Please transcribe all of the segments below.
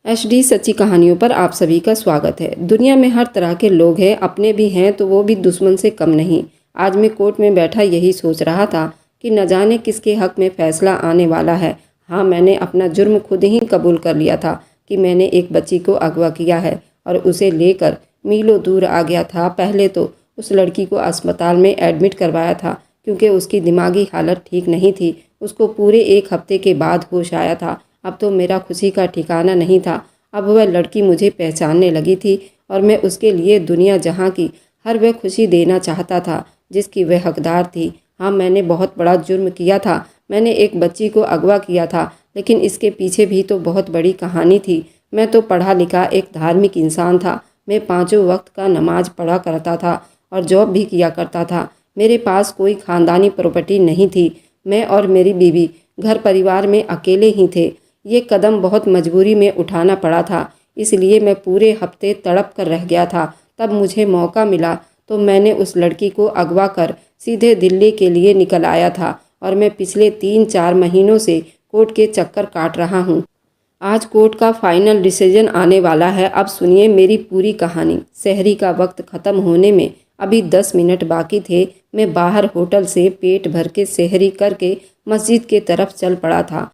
HD सच्ची कहानियों पर आप सभी का स्वागत है। दुनिया में हर तरह के लोग हैं, अपने भी हैं तो वो भी दुश्मन से कम नहीं। आज मैं कोर्ट में बैठा यही सोच रहा था कि न जाने किसके हक में फैसला आने वाला है। हाँ, मैंने अपना जुर्म खुद ही कबूल कर लिया था कि मैंने एक बच्ची को अगवा किया है और उसे लेकर मीलों दूर आ गया था। पहले तो उस लड़की को अस्पताल में एडमिट करवाया था क्योंकि उसकी दिमागी हालत ठीक नहीं थी। उसको पूरे 1 हफ्ते के बाद होश आया था। अब तो मेरा खुशी का ठिकाना नहीं था। अब वह लड़की मुझे पहचानने लगी थी और मैं उसके लिए दुनिया जहां की हर वह खुशी देना चाहता था जिसकी वह हकदार थी। हाँ, मैंने बहुत बड़ा जुर्म किया था। मैंने एक बच्ची को अगवा किया था, लेकिन इसके पीछे भी तो बहुत बड़ी कहानी थी। मैं तो पढ़ा लिखा एक धार्मिक इंसान था। मैं 5 वक्त का नमाज पढ़ा करता था और जॉब भी किया करता था। मेरे पास कोई ख़ानदानी प्रॉपर्टी नहीं थी। मैं और मेरी बीवी घर परिवार में अकेले ही थे। ये कदम बहुत मजबूरी में उठाना पड़ा था, इसलिए मैं पूरे हफ्ते तड़प कर रह गया था। तब मुझे मौका मिला तो मैंने उस लड़की को अगवा कर सीधे दिल्ली के लिए निकल आया था और मैं पिछले 3-4 महीनों से कोर्ट के चक्कर काट रहा हूँ। आज कोर्ट का फाइनल डिसीजन आने वाला है। अब सुनिए मेरी पूरी कहानी। सहरी का वक्त ख़त्म होने में अभी 10 मिनट बाकी थे। मैं बाहर होटल से पेट भर के सहरी करके मस्जिद के तरफ चल पड़ा था।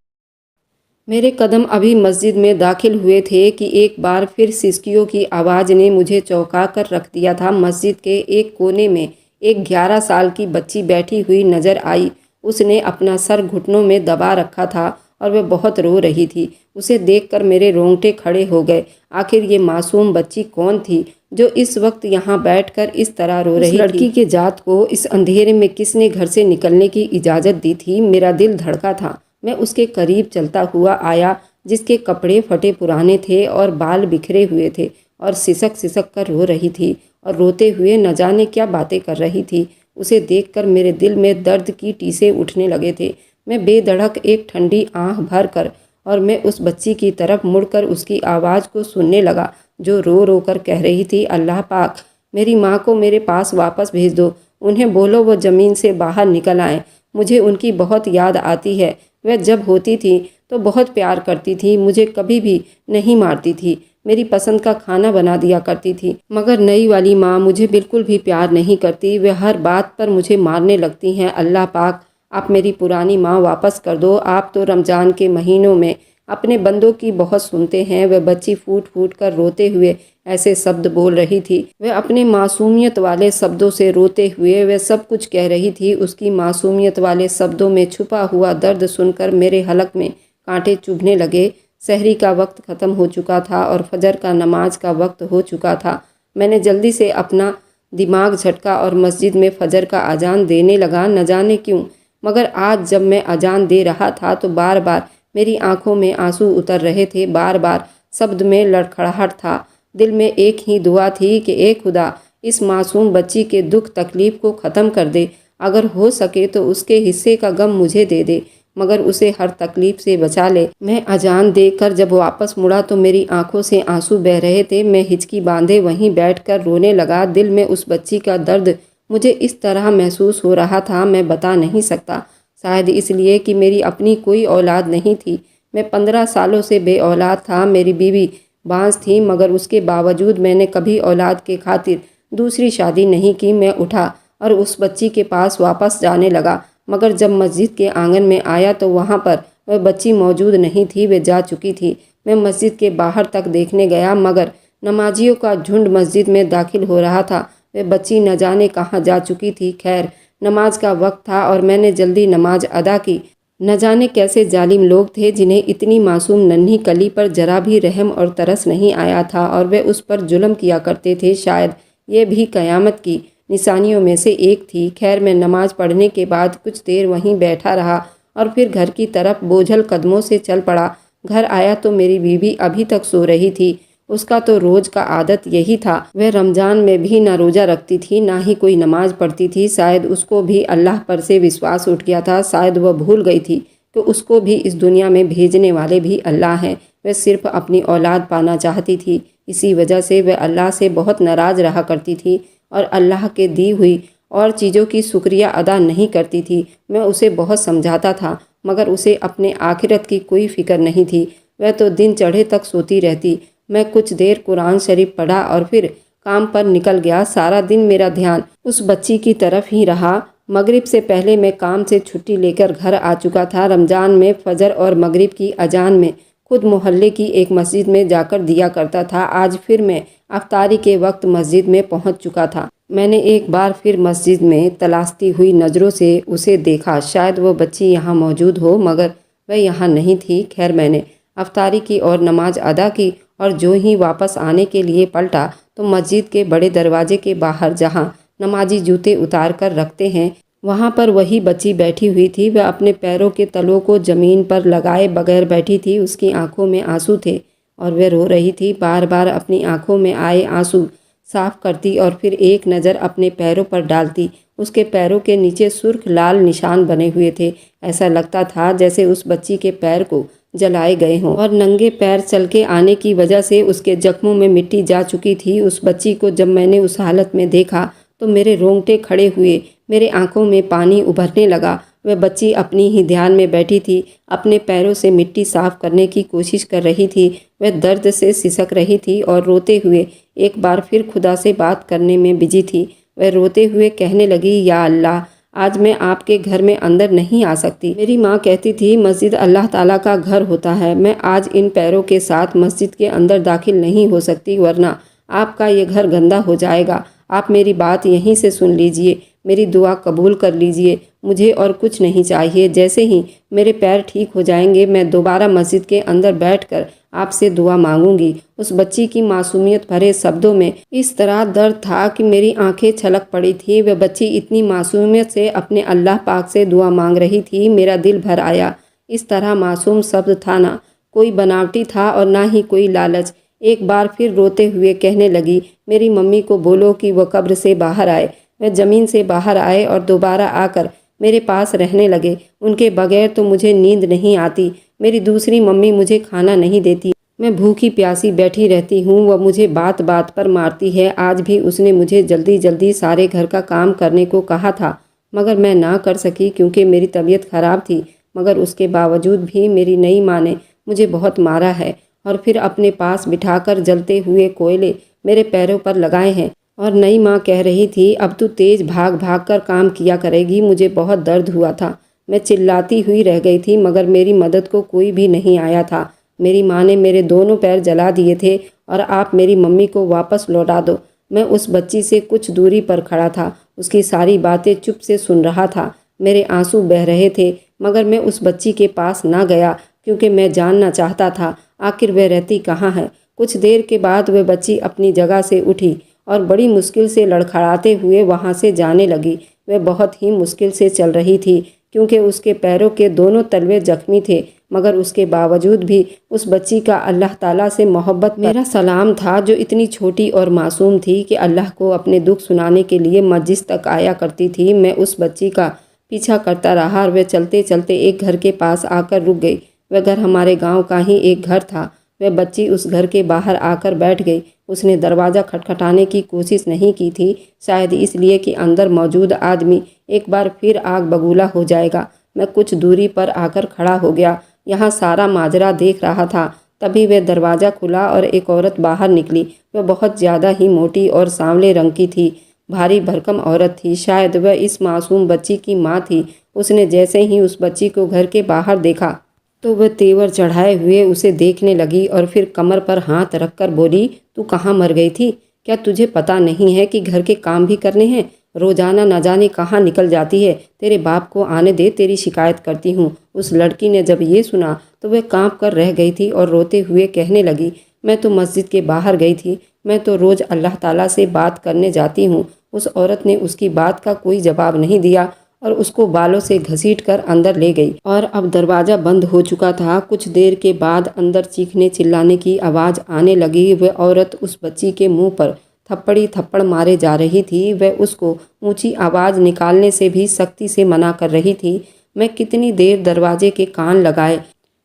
मेरे कदम अभी मस्जिद में दाखिल हुए थे कि एक बार फिर सिसकियों की आवाज़ ने मुझे चौंका कर रख दिया था। मस्जिद के एक कोने में एक 11 साल की बच्ची बैठी हुई नज़र आई। उसने अपना सर घुटनों में दबा रखा था और वह बहुत रो रही थी। उसे देखकर मेरे रोंगटे खड़े हो गए। आखिर ये मासूम बच्ची कौन थी जो इस वक्त यहाँ बैठकर इस तरह रो रही थी? लड़की के जात को इस अंधेरे में किसने घर से निकलने की इजाज़त दी थी? मेरा दिल धड़का था। मैं उसके करीब चलता हुआ आया, जिसके कपड़े फटे पुराने थे और बाल बिखरे हुए थे और सिसक सिसक कर रो रही थी और रोते हुए न जाने क्या बातें कर रही थी। उसे देखकर मेरे दिल में दर्द की टीसे उठने लगे थे। मैं बेधड़क एक ठंडी आंख भर कर और मैं उस बच्ची की तरफ मुड़कर उसकी आवाज़ को सुनने लगा जो रो रो कर कह रही थी, अल्लाह पाक, मेरी माँ को मेरे पास वापस भेज दो। उन्हें बोलो वो ज़मीन से बाहर निकल आएँ। मुझे उनकी बहुत याद आती है। वह जब होती थी तो बहुत प्यार करती थी, मुझे कभी भी नहीं मारती थी, मेरी पसंद का खाना बना दिया करती थी। मगर नई वाली माँ मुझे बिल्कुल भी प्यार नहीं करती। वह हर बात पर मुझे मारने लगती हैं। अल्लाह पाक, आप मेरी पुरानी माँ वापस कर दो। आप तो रमज़ान के महीनों में अपने बंदों की बहुत सुनते हैं। वह बच्ची फूट फूट कर रोते हुए ऐसे शब्द बोल रही थी। वह अपने मासूमियत वाले शब्दों से रोते हुए वह सब कुछ कह रही थी। उसकी मासूमियत वाले शब्दों में छुपा हुआ दर्द सुनकर मेरे हलक में कांटे चुभने लगे। सहरी का वक्त ख़त्म हो चुका था और फजर का नमाज का वक्त हो चुका था। मैंने जल्दी से अपना दिमाग झटका और मस्जिद में फजर का अजान देने लगा। न जाने क्यों, मगर आज जब मैं अजान दे रहा था तो बार बार मेरी आंखों में आंसू उतर रहे थे। बार बार शब्द में लड़खड़ाहट था। दिल में एक ही दुआ थी कि ए खुदा, इस मासूम बच्ची के दुख तकलीफ़ को ख़त्म कर दे। अगर हो सके तो उसके हिस्से का गम मुझे दे दे, मगर उसे हर तकलीफ़ से बचा ले। मैं अजान देकर जब वापस मुड़ा तो मेरी आंखों से आंसू बह रहे थे। मैं हिचकी बांधे वहीं बैठकर रोने लगा। दिल में उस बच्ची का दर्द मुझे इस तरह महसूस हो रहा था, मैं बता नहीं सकता। शायद इसलिए कि मेरी अपनी कोई औलाद नहीं थी। मैं 15 सालों से बे औलाद था। मेरी बीवी बांझ थी, मगर उसके बावजूद मैंने कभी औलाद के खातिर दूसरी शादी नहीं की। मैं उठा और उस बच्ची के पास वापस जाने लगा, मगर जब मस्जिद के आंगन में आया तो वहाँ पर वह बच्ची मौजूद नहीं थी, वह जा चुकी थी। मैं मस्जिद के बाहर तक देखने गया, मगर नमाजियों का झुंड मस्जिद में दाखिल हो रहा था। वह बच्ची न जाने कहाँ जा चुकी थी। खैर, नमाज का वक्त था और मैंने जल्दी नमाज अदा की। न जाने कैसे जालिम लोग थे जिन्हें इतनी मासूम नन्ही कली पर जरा भी रहम और तरस नहीं आया था और वे उस पर जुल्म किया करते थे। शायद ये भी क़यामत की निशानियों में से एक थी। खैर, मैं नमाज पढ़ने के बाद कुछ देर वहीं बैठा रहा और फिर घर की तरफ बोझल कदमों से चल पड़ा। घर आया तो मेरी बीवी अभी तक सो रही थी। उसका तो रोज़ का आदत यही था। वह रमज़ान में भी ना रोज़ा रखती थी, ना ही कोई नमाज पढ़ती थी। शायद उसको भी अल्लाह पर से विश्वास उठ गया था। शायद वह भूल गई थी कि उसको भी इस दुनिया में भेजने वाले भी अल्लाह हैं। वह सिर्फ अपनी औलाद पाना चाहती थी। इसी वजह से वह अल्लाह से बहुत नाराज़ रहा करती थी और अल्लाह के दी हुई और चीज़ों की शुक्रिया अदा नहीं करती थी। मैं उसे बहुत समझाता था, मगर उसे अपने आखिरत की कोई फ़िक्र नहीं थी। वह तो दिन चढ़े तक सोती रहती। मैं कुछ देर कुरान शरीफ पढ़ा और फिर काम पर निकल गया। सारा दिन मेरा ध्यान उस बच्ची की तरफ ही रहा। मगरिब से पहले मैं काम से छुट्टी लेकर घर आ चुका था। रमज़ान में फजर और मगरिब की अजान में खुद मोहल्ले की एक मस्जिद में जाकर दिया करता था। आज फिर मैं अफ्तारी के वक्त मस्जिद में पहुंच चुका था। मैंने एक बार फिर मस्जिद में तलाशती हुई नज़रों से उसे देखा। शायद वो बच्ची यहाँ मौजूद हो, मगर वह यहाँ नहीं थी। खैर, मैंने अफ्तारी की और नमाज अदा की और जो ही वापस आने के लिए पलटा तो मस्जिद के बड़े दरवाजे के बाहर, जहाँ नमाजी जूते उतार कर रखते हैं, वहाँ पर वही बच्ची बैठी हुई थी। वह अपने पैरों के तलों को ज़मीन पर लगाए बगैर बैठी थी। उसकी आंखों में आंसू थे और वह रो रही थी। बार बार अपनी आंखों में आए आंसू साफ करती और फिर एक नज़र अपने पैरों पर डालती। उसके पैरों के नीचे सुर्ख लाल निशान बने हुए थे। ऐसा लगता था जैसे उस बच्ची के पैर को जलाए गए हों और नंगे पैर चल के आने की वजह से उसके जख्मों में मिट्टी जा चुकी थी। उस बच्ची को जब मैंने उस हालत में देखा तो मेरे रोंगटे खड़े हुए, मेरे आंखों में पानी उभरने लगा। वह बच्ची अपनी ही ध्यान में बैठी थी, अपने पैरों से मिट्टी साफ करने की कोशिश कर रही थी। वह दर्द से सिसक रही थी और रोते हुए एक बार फिर खुदा से बात करने में बिजी थी। वह रोते हुए कहने लगी, या अल्लाह, आज मैं आपके घर में अंदर नहीं आ सकती। मेरी माँ कहती थी मस्जिद अल्लाह ताला का घर होता है। मैं आज इन पैरों के साथ मस्जिद के अंदर दाखिल नहीं हो सकती, वरना आपका ये घर गंदा हो जाएगा। आप मेरी बात यहीं से सुन लीजिए, मेरी दुआ कबूल कर लीजिए। मुझे और कुछ नहीं चाहिए। जैसे ही मेरे पैर ठीक हो जाएंगे मैं दोबारा मस्जिद के अंदर बैठकर आपसे दुआ मांगूंगी। उस बच्ची की मासूमियत भरे शब्दों में इस तरह दर्द था कि मेरी आंखें छलक पड़ी थी। वह बच्ची इतनी मासूमियत से अपने अल्लाह पाक से दुआ मांग रही थी, मेरा दिल भर आया। इस तरह मासूम शब्द था ना कोई बनावटी था और ना ही कोई लालच। एक बार फिर रोते हुए कहने लगी, मेरी मम्मी को बोलो कि वह कब्र से बाहर आए। वह ज़मीन से बाहर आए और दोबारा आकर मेरे पास रहने लगे। उनके बगैर तो मुझे नींद नहीं आती। मेरी दूसरी मम्मी मुझे खाना नहीं देती। मैं भूखी प्यासी बैठी रहती हूँ। वह मुझे बात बात पर मारती है। आज भी उसने मुझे जल्दी जल्दी सारे घर का काम करने को कहा था, मगर मैं ना कर सकी क्योंकि मेरी तबीयत ख़राब थी। मगर उसके बावजूद भी मेरी नई माँ ने मुझे बहुत मारा है और फिर अपने पास बिठाकर जलते हुए कोयले मेरे पैरों पर लगाए हैं। और नई माँ कह रही थी, अब तू तेज भाग भाग कर काम किया करेगी। मुझे बहुत दर्द हुआ था। मैं चिल्लाती हुई रह गई थी, मगर मेरी मदद को कोई भी नहीं आया था। मेरी माँ ने मेरे दोनों पैर जला दिए थे और आप मेरी मम्मी को वापस लौटा दो। मैं उस बच्ची से कुछ दूरी पर खड़ा था, उसकी सारी बातें चुप से सुन रहा था। मेरे आंसू बह रहे थे, मगर मैं उस बच्ची के पास ना गया क्योंकि मैं जानना चाहता था आखिर वह रहती कहाँ है। कुछ देर के बाद वह बच्ची अपनी जगह से उठी और बड़ी मुश्किल से लड़खड़ाते हुए वहाँ से जाने लगी। वह बहुत ही मुश्किल से चल रही थी क्योंकि उसके पैरों के दोनों तलवे जख्मी थे, मगर उसके बावजूद भी उस बच्ची का अल्लाह ताला से मोहब्बत मेरा सलाम था, जो इतनी छोटी और मासूम थी कि अल्लाह को अपने दुख सुनाने के लिए मस्जिद तक आया करती थी। मैं उस बच्ची का पीछा करता रहा और वह चलते चलते एक घर के पास आकर रुक गई। वह घर हमारे गांव का ही एक घर था। वह बच्ची उस घर के बाहर आकर बैठ गई। उसने दरवाज़ा खटखटाने की कोशिश नहीं की थी, शायद इसलिए कि अंदर मौजूद आदमी एक बार फिर आग बबूला हो जाएगा। मैं कुछ दूरी पर आकर खड़ा हो गया, यहाँ सारा माजरा देख रहा था। तभी वह दरवाज़ा खुला और एक औरत बाहर निकली। वह बहुत ज़्यादा ही मोटी और सांवले रंग की थी, भारी भरकम औरत थी। शायद वह इस मासूम बच्ची की माँ थी। उसने जैसे ही उस बच्ची को घर के बाहर देखा तो वह तेवर चढ़ाए हुए उसे देखने लगी और फिर कमर पर हाथ रखकर बोली, तू कहाँ मर गई थी? क्या तुझे पता नहीं है कि घर के काम भी करने हैं? रोजाना न जाने कहाँ निकल जाती है। तेरे बाप को आने दे, तेरी शिकायत करती हूँ। उस लड़की ने जब ये सुना तो वह कांप कर रह गई थी और रोते हुए कहने लगी, मैं तो मस्जिद के बाहर गई थी। मैं तो रोज़ अल्लाह ताला से बात करने जाती हूँ। उस औरत ने उसकी बात का कोई जवाब नहीं दिया और उसको बालों से घसीट कर अंदर ले गई। और अब दरवाज़ा बंद हो चुका था। कुछ देर के बाद अंदर चीखने चिल्लाने की आवाज़ आने लगी। वह औरत उस बच्ची के मुंह पर थप्पड़ी थप्पड़ मारे जा रही थी। वह उसको ऊंची आवाज़ निकालने से भी सख्ती से मना कर रही थी। मैं कितनी देर दरवाजे के कान लगाए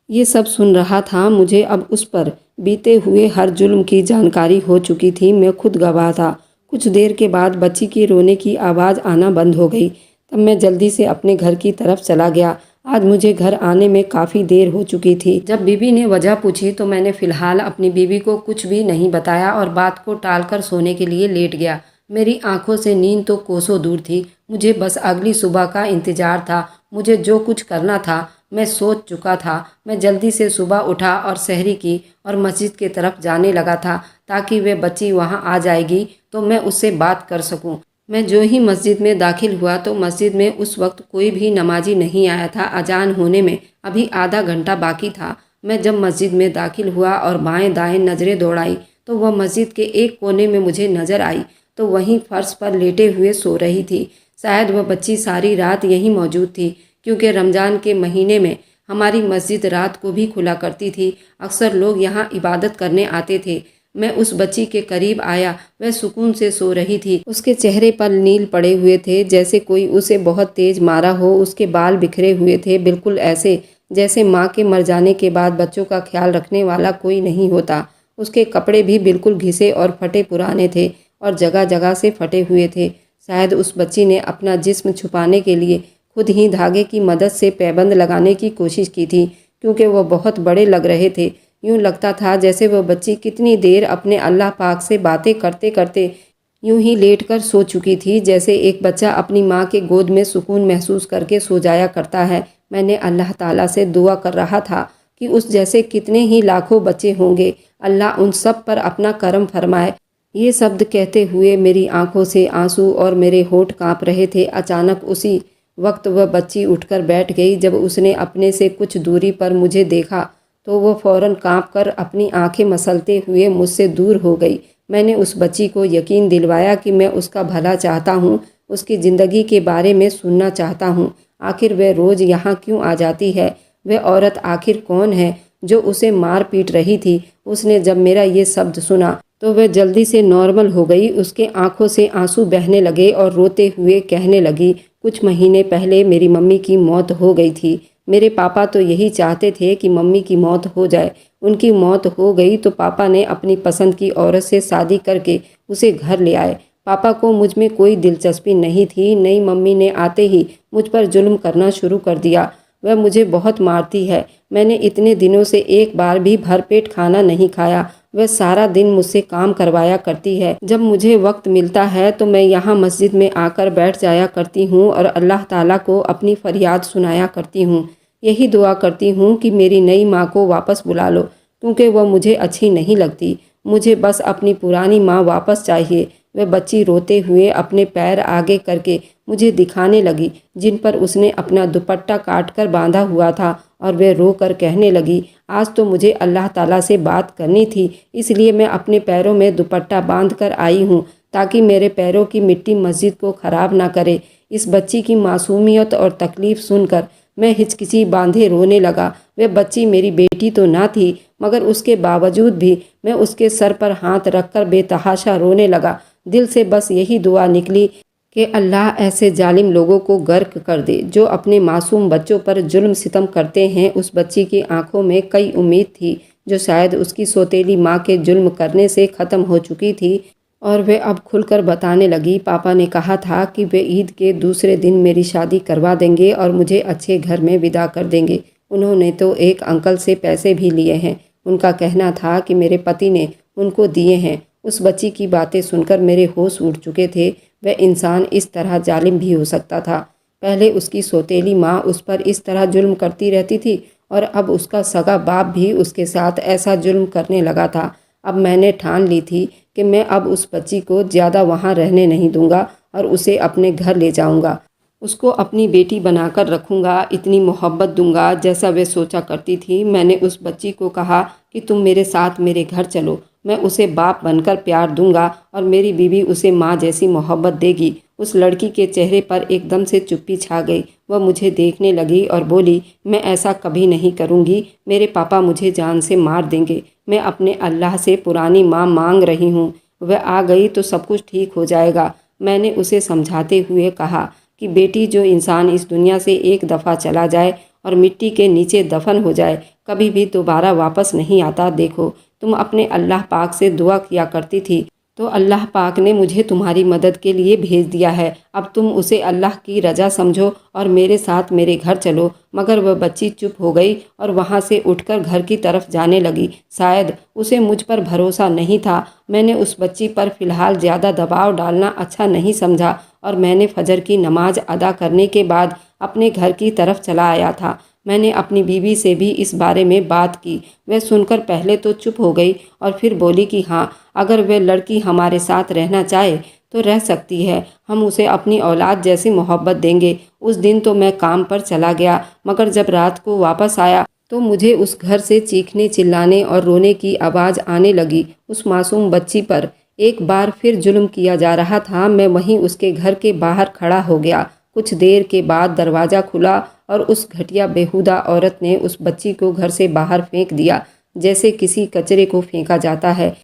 ये सब सुन रहा था। मुझे अब उस पर बीते हुए हर जुल्म की जानकारी हो चुकी थी। मैं खुद गवाह था। कुछ देर के बाद बच्ची की रोने की आवाज़ आना बंद हो गई। तब मैं जल्दी से अपने घर की तरफ चला गया। आज मुझे घर आने में काफ़ी देर हो चुकी थी। जब बीबी ने वजह पूछी तो मैंने फ़िलहाल अपनी बीबी को कुछ भी नहीं बताया और बात को टालकर सोने के लिए लेट गया। मेरी आंखों से नींद तो कोसों दूर थी। मुझे बस अगली सुबह का इंतज़ार था। मुझे जो कुछ करना था मैं सोच चुका था। मैं जल्दी से सुबह उठा और सहरी की और मस्जिद की तरफ जाने लगा था ताकि वह बच्ची वहाँ आ जाएगी तो मैं उससे बात कर सकूँ। मैं जो ही मस्जिद में दाखिल हुआ तो मस्जिद में उस वक्त कोई भी नमाजी नहीं आया था। अजान होने में अभी आधा घंटा बाकी था। मैं जब मस्जिद में दाखिल हुआ और बाएं दाएं नज़रें दौड़ाई तो वह मस्जिद के एक कोने में मुझे नज़र आई, तो वहीं फर्श पर लेटे हुए सो रही थी। शायद वह बच्ची सारी रात यहीं मौजूद थी, क्योंकि रमज़ान के महीने में हमारी मस्जिद रात को भी खुला करती थी। अक्सर लोग यहाँ इबादत करने आते थे। मैं उस बच्ची के करीब आया। वह सुकून से सो रही थी। उसके चेहरे पर नील पड़े हुए थे, जैसे कोई उसे बहुत तेज मारा हो। उसके बाल बिखरे हुए थे, बिल्कुल ऐसे जैसे माँ के मर जाने के बाद बच्चों का ख्याल रखने वाला कोई नहीं होता। उसके कपड़े भी बिल्कुल घिसे और फटे पुराने थे और जगह जगह से फटे हुए थे। शायद उस बच्ची ने अपना जिस्म छुपाने के लिए खुद ही धागे की मदद से पैबंद लगाने की कोशिश की थी, क्योंकि वह बहुत बड़े लग रहे थे। यूँ लगता था जैसे वह बच्ची कितनी देर अपने अल्लाह पाक से बातें करते करते यूँ ही लेटकर सो चुकी थी, जैसे एक बच्चा अपनी माँ के गोद में सुकून महसूस करके सो जाया करता है। मैंने अल्लाह ताला से दुआ कर रहा था कि उस जैसे कितने ही लाखों बच्चे होंगे, अल्लाह उन सब पर अपना करम फरमाए। ये शब्द कहते हुए मेरी आंखों से आंसू और मेरे होंठ काँप रहे थे। अचानक उसी वक्त वह बच्ची उठकर बैठ गई। जब उसने अपने से कुछ दूरी पर मुझे देखा तो वो फ़ौरन काँपकर अपनी आंखें मसलते हुए मुझसे दूर हो गई। मैंने उस बच्ची को यकीन दिलवाया कि मैं उसका भला चाहता हूँ, उसकी ज़िंदगी के बारे में सुनना चाहता हूँ। आखिर वह रोज़ यहाँ क्यों आ जाती है? वह औरत आखिर कौन है जो उसे मार पीट रही थी? उसने जब मेरा ये शब्द सुना तो वह जल्दी से नॉर्मल हो गई। उसके आंखों से आंसू बहने लगे और रोते हुए कहने लगी, कुछ महीने पहले मेरी मम्मी की मौत हो गई थी। मेरे पापा तो यही चाहते थे कि मम्मी की मौत हो जाए। उनकी मौत हो गई तो पापा ने अपनी पसंद की औरत से शादी करके उसे घर ले आए। पापा को मुझ में कोई दिलचस्पी नहीं थी। नई मम्मी ने आते ही मुझ पर जुल्म करना शुरू कर दिया। वह मुझे बहुत मारती है। मैंने इतने दिनों से एक बार भी भरपेट खाना नहीं खाया। वह सारा दिन मुझसे काम करवाया करती है। जब मुझे वक्त मिलता है तो मैं यहाँ मस्जिद में आकर बैठ जाया करती हूँ और अल्लाह ताला को अपनी फरियाद सुनाया करती हूँ। यही दुआ करती हूँ कि मेरी नई माँ को वापस बुला लो, क्योंकि वह मुझे अच्छी नहीं लगती। मुझे बस अपनी पुरानी माँ वापस चाहिए। वह बच्ची रोते हुए अपने पैर आगे करके मुझे दिखाने लगी, जिन पर उसने अपना दुपट्टा काट कर बांधा हुआ था, और वह रो कर कहने लगी, आज तो मुझे अल्लाह ताला से बात करनी थी, इसलिए मैं अपने पैरों में दुपट्टा बांध कर आई हूँ ताकि मेरे पैरों की मिट्टी मस्जिद को ख़राब ना करे। इस बच्ची की मासूमियत और तकलीफ़ सुनकर मैं हिचकिची बांधे रोने लगा। वह बच्ची मेरी बेटी तो ना थी, मगर उसके बावजूद भी मैं उसके सर पर हाथ रखकर बेतहाशा रोने लगा। दिल से बस यही दुआ निकली कि अल्लाह ऐसे जालिम लोगों को गर्क कर दे जो अपने मासूम बच्चों पर जुल्म सितम करते हैं। उस बच्ची की आंखों में कई उम्मीद थी, जो शायद उसकी सौतेली माँ के जुल्म करने से ख़त्म हो चुकी थी, और वे अब खुलकर बताने लगी। पापा ने कहा था कि वे ईद के दूसरे दिन मेरी शादी करवा देंगे और मुझे अच्छे घर में विदा कर देंगे। उन्होंने तो एक अंकल से पैसे भी लिए हैं। उनका कहना था कि मेरे पति ने उनको दिए हैं। उस बच्ची की बातें सुनकर मेरे होश उड़ चुके थे। वह इंसान इस तरह जालिम भी हो सकता था। पहले उसकी सौतेली माँ उस पर इस तरह जुल्म करती रहती थी, और अब उसका सगा बाप भी उसके साथ ऐसा जुल्म करने लगा था। अब मैंने ठान ली थी कि मैं अब उस बच्ची को ज़्यादा वहाँ रहने नहीं दूंगा और उसे अपने घर ले जाऊंगा। उसको अपनी बेटी बनाकर रखूंगा, इतनी मोहब्बत दूंगा जैसा वे सोचा करती थी। मैंने उस बच्ची को कहा कि तुम मेरे साथ मेरे घर चलो, मैं उसे बाप बनकर प्यार दूंगा और मेरी बीवी उसे माँ जैसी मोहब्बत देगी। उस लड़की के चेहरे पर एकदम से चुप्पी छा गई। वह मुझे देखने लगी और बोली, मैं ऐसा कभी नहीं करूँगी। मेरे पापा मुझे जान से मार देंगे। मैं अपने अल्लाह से पुरानी माँ मांग रही हूँ। वह आ गई तो सब कुछ ठीक हो जाएगा। मैंने उसे समझाते हुए कहा कि बेटी, जो इंसान इस दुनिया से एक दफ़ा चला जाए और मिट्टी के नीचे दफन हो जाए, कभी भी दोबारा वापस नहीं आता। देखो, तुम अपने अल्लाह पाक से दुआ किया करती थी तो अल्लाह पाक ने मुझे तुम्हारी मदद के लिए भेज दिया है। अब तुम उसे अल्लाह की रजा समझो और मेरे साथ मेरे घर चलो। मगर वह बच्ची चुप हो गई और वहाँ से उठकर घर की तरफ जाने लगी। शायद उसे मुझ पर भरोसा नहीं था। मैंने उस बच्ची पर फ़िलहाल ज़्यादा दबाव डालना अच्छा नहीं समझा और मैंने फजर की नमाज अदा करने के बाद अपने घर की तरफ चला आया था। मैंने अपनी बीवी से भी इस बारे में बात की। वह सुनकर पहले तो चुप हो गई और फिर बोली कि हाँ, अगर वह लड़की हमारे साथ रहना चाहे तो रह सकती है। हम उसे अपनी औलाद जैसी मोहब्बत देंगे। उस दिन तो मैं काम पर चला गया, मगर जब रात को वापस आया तो मुझे उस घर से चीखने चिल्लाने और रोने की आवाज़ आने लगी। उस मासूम बच्ची पर एक बार फिर जुल्म किया जा रहा था। मैं वहीं उसके घर के बाहर खड़ा हो गया। कुछ देर के बाद दरवाज़ा खुला और उस घटिया बेहुदा औरत ने उस बच्ची को घर से बाहर फेंक दिया, जैसे किसी कचरे को फेंका जाता है।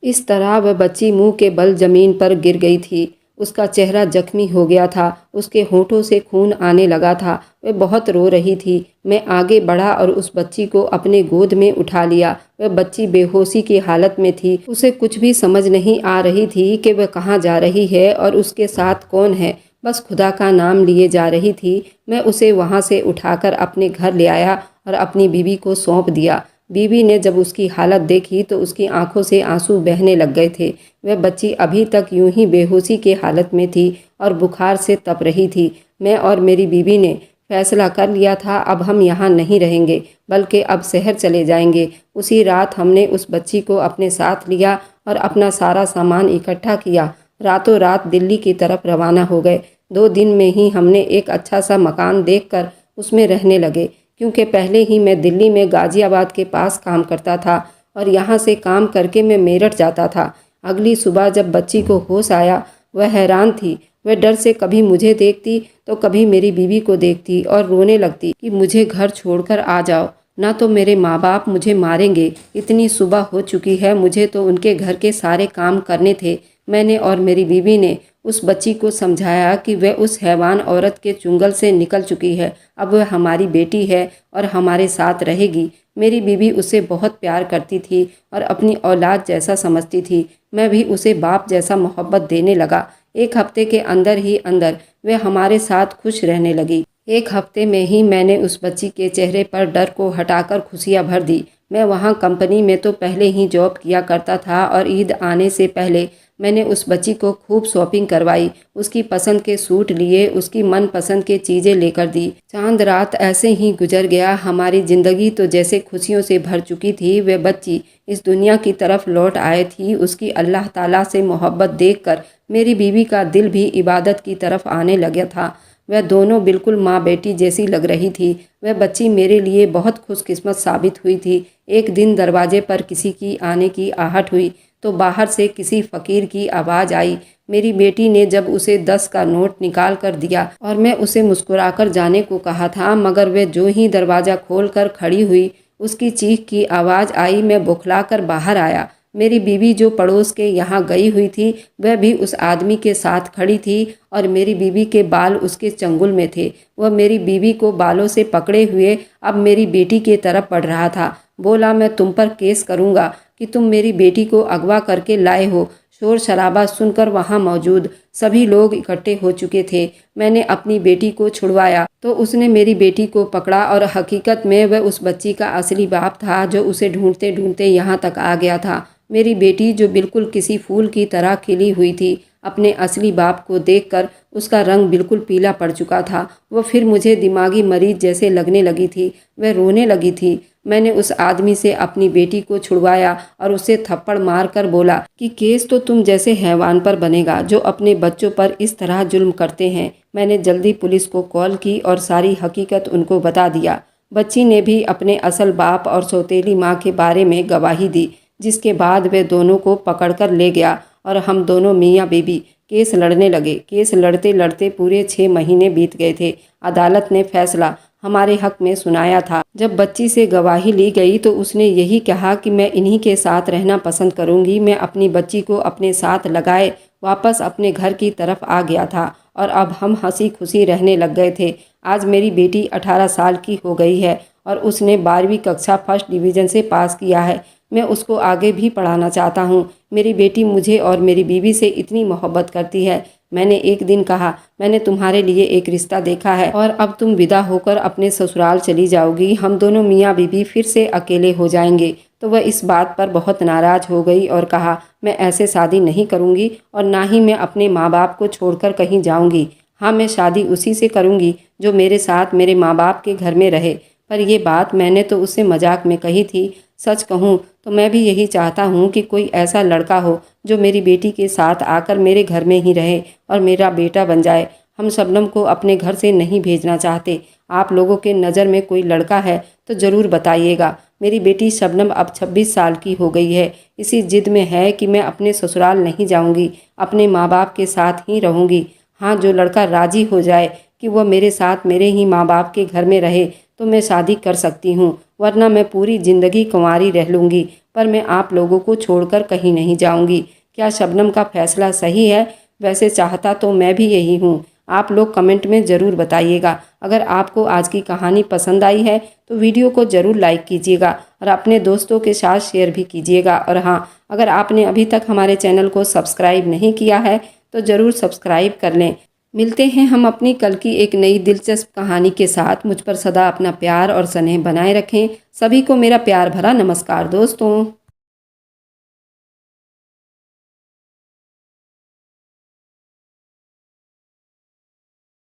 इस तरह वह बच्ची मुंह के बल जमीन पर गिर गई थी। उसका चेहरा जख्मी हो गया था, उसके होठों से खून आने लगा था। वह बहुत रो रही थी। मैं आगे बढ़ा और उस बच्ची को अपने गोद में उठा लिया। वह बच्ची बेहोशी की हालत में थी। उसे कुछ भी समझ नहीं आ रही थी कि वह कहाँ जा रही है और उसके साथ कौन है। बस खुदा का नाम लिए जा रही थी। मैं उसे वहाँ से उठाकर अपने घर ले आया और अपनी बीवी को सौंप दिया। बीवी ने जब उसकी हालत देखी तो उसकी आंखों से आंसू बहने लग गए थे। वह बच्ची अभी तक यूं ही बेहोशी के हालत में थी और बुखार से तप रही थी। मैं और मेरी बीवी ने फैसला कर लिया था, अब हम यहाँ नहीं रहेंगे, बल्कि अब शहर चले जाएंगे। उसी रात हमने उस बच्ची को अपने साथ लिया और अपना सारा सामान इकट्ठा किया। रातों रात दिल्ली की तरफ रवाना हो गए। 2 दिन में ही हमने एक अच्छा सा मकान देखकर उसमें रहने लगे, क्योंकि पहले ही मैं दिल्ली में गाज़ियाबाद के पास काम करता था और यहाँ से काम करके मैं मेरठ जाता था। अगली सुबह जब बच्ची को होश आया, वह हैरान थी। वह डर से कभी मुझे देखती तो कभी मेरी बीवी को देखती और रोने लगती कि मुझे घर छोड़कर आ जाओ, ना तो मेरे माँ बाप मुझे मारेंगे। इतनी सुबह हो चुकी है, मुझे तो उनके घर के सारे काम करने थे। मैंने और मेरी बीवी ने उस बच्ची को समझाया कि वह उस हैवान औरत के चुंगल से निकल चुकी है। अब वह हमारी बेटी है और हमारे साथ रहेगी। मेरी बीवी उसे बहुत प्यार करती थी और अपनी औलाद जैसा समझती थी। मैं भी उसे बाप जैसा मोहब्बत देने लगा। 1 हफ्ते के अंदर ही अंदर वह हमारे साथ खुश रहने लगी। 1 हफ्ते में ही मैंने उस बच्ची के चेहरे पर डर को हटाकर खुशियाँ भर दी। मैं वहाँ कंपनी में तो पहले ही जॉब किया करता था और ईद आने से पहले मैंने उस बच्ची को खूब शॉपिंग करवाई। उसकी पसंद के सूट लिए, उसकी मनपसंद के चीज़ें लेकर दी। चांद रात ऐसे ही गुजर गया। हमारी ज़िंदगी तो जैसे खुशियों से भर चुकी थी। वह बच्ची इस दुनिया की तरफ लौट आई थी। उसकी अल्लाह ताला से मोहब्बत देखकर मेरी बीवी का दिल भी इबादत की तरफ आने लगा था। वह दोनों बिल्कुल माँ बेटी जैसी लग रही थी। वह बच्ची मेरे लिए बहुत खुशकिस्मत साबित हुई थी। एक दिन दरवाजे पर किसी की आने की आहट हुई तो बाहर से किसी फ़कीर की आवाज़ आई। मेरी बेटी ने जब उसे 10 का नोट निकाल कर दिया और मैं उसे मुस्कुराकर जाने को कहा था, मगर वह जो ही दरवाज़ा खोल कर खड़ी हुई, उसकी चीख की आवाज़ आई। मैं बौखलाकर बाहर आया। मेरी बीवी जो पड़ोस के यहाँ गई हुई थी, वह भी उस आदमी के साथ खड़ी थी और मेरी बीवी के बाल उसके चंगुल में थे। वह मेरी बीवी को बालों से पकड़े हुए अब मेरी बेटी की तरफ बढ़ रहा था। बोला, मैं तुम पर केस करूँगा कि तुम मेरी बेटी को अगवा करके लाए हो। शोर शराबा सुनकर वहाँ मौजूद सभी लोग इकट्ठे हो चुके थे। मैंने अपनी बेटी को छुड़वाया तो उसने मेरी बेटी को पकड़ा और हकीकत में वह उस बच्ची का असली बाप था, जो उसे ढूंढते ढूंढते यहाँ तक आ गया था। मेरी बेटी जो बिल्कुल किसी फूल की तरह खिली हुई थी, अपने असली बाप को देखकर उसका रंग बिल्कुल पीला पड़ चुका था। वह फिर मुझे दिमागी मरीज जैसे लगने लगी थी। वह रोने लगी थी। मैंने उस आदमी से अपनी बेटी को छुड़वाया और उसे थप्पड़ मारकर बोला कि केस तो तुम जैसे हैवान पर बनेगा जो अपने बच्चों पर इस तरह जुल्म करते हैं। मैंने जल्दी पुलिस को कॉल की और सारी हकीकत उनको बता दिया। बच्ची ने भी अपने असल बाप और सौतेली माँ के बारे में गवाही दी, जिसके बाद वे दोनों को पकड़कर ले गया और हम दोनों मियाँ बीवी केस लड़ने लगे। केस लड़ते लड़ते पूरे 6 महीने बीत गए थे। अदालत ने फैसला हमारे हक में सुनाया था। जब बच्ची से गवाही ली गई तो उसने यही कहा कि मैं इन्हीं के साथ रहना पसंद करूंगी। मैं अपनी बच्ची को अपने साथ लगाए वापस अपने घर की तरफ आ गया था और अब हम हंसी खुशी रहने लग गए थे। आज मेरी बेटी 18 साल की हो गई है और उसने 12वीं कक्षा फर्स्ट डिवीज़न से पास किया है। मैं उसको आगे भी पढ़ाना चाहता हूँ। मेरी बेटी मुझे और मेरी बीवी से इतनी मोहब्बत करती है। मैंने एक दिन कहा, मैंने तुम्हारे लिए एक रिश्ता देखा है और अब तुम विदा होकर अपने ससुराल चली जाओगी, हम दोनों मियाँ बीवी फिर से अकेले हो जाएंगे। तो वह इस बात पर बहुत नाराज़ हो गई और कहा, मैं ऐसे शादी नहीं करूँगी और ना ही मैं अपने माँ बाप को छोड़कर कहीं जाऊँगी। हाँ, मैं शादी उसी से करूँगी जो मेरे साथ मेरे माँ बाप के घर में रहे। पर ये बात मैंने तो उससे मजाक में कही थी। सच कहूँ तो मैं भी यही चाहता हूँ कि कोई ऐसा लड़का हो जो मेरी बेटी के साथ आकर मेरे घर में ही रहे और मेरा बेटा बन जाए। हम शबनम को अपने घर से नहीं भेजना चाहते। आप लोगों के नज़र में कोई लड़का है तो ज़रूर बताइएगा। मेरी बेटी शबनम अब 26 साल की हो गई है। इसी जिद में है कि मैं अपने ससुराल नहीं जाऊँगी, अपने माँ बाप के साथ ही रहूँगी। हाँ, जो लड़का राज़ी हो जाए कि वह मेरे साथ मेरे ही माँ बाप के घर में रहे तो मैं शादी कर सकती हूँ, वरना मैं पूरी ज़िंदगी कुंवारी रह लूँगी। पर मैं आप लोगों को छोड़कर कहीं नहीं जाऊँगी। क्या शबनम का फैसला सही है? वैसे चाहता तो मैं भी यही हूँ। आप लोग कमेंट में ज़रूर बताइएगा। अगर आपको आज की कहानी पसंद आई है तो वीडियो को ज़रूर लाइक कीजिएगा और अपने दोस्तों के साथ शेयर भी कीजिएगा। और हाँ, अगर आपने अभी तक हमारे चैनल को सब्सक्राइब नहीं किया है तो ज़रूर सब्सक्राइब कर लें। मिलते हैं हम अपनी कल की एक नई दिलचस्प कहानी के साथ। मुझ पर सदा अपना प्यार और स्नेह बनाए रखें। सभी को मेरा प्यार भरा नमस्कार दोस्तों।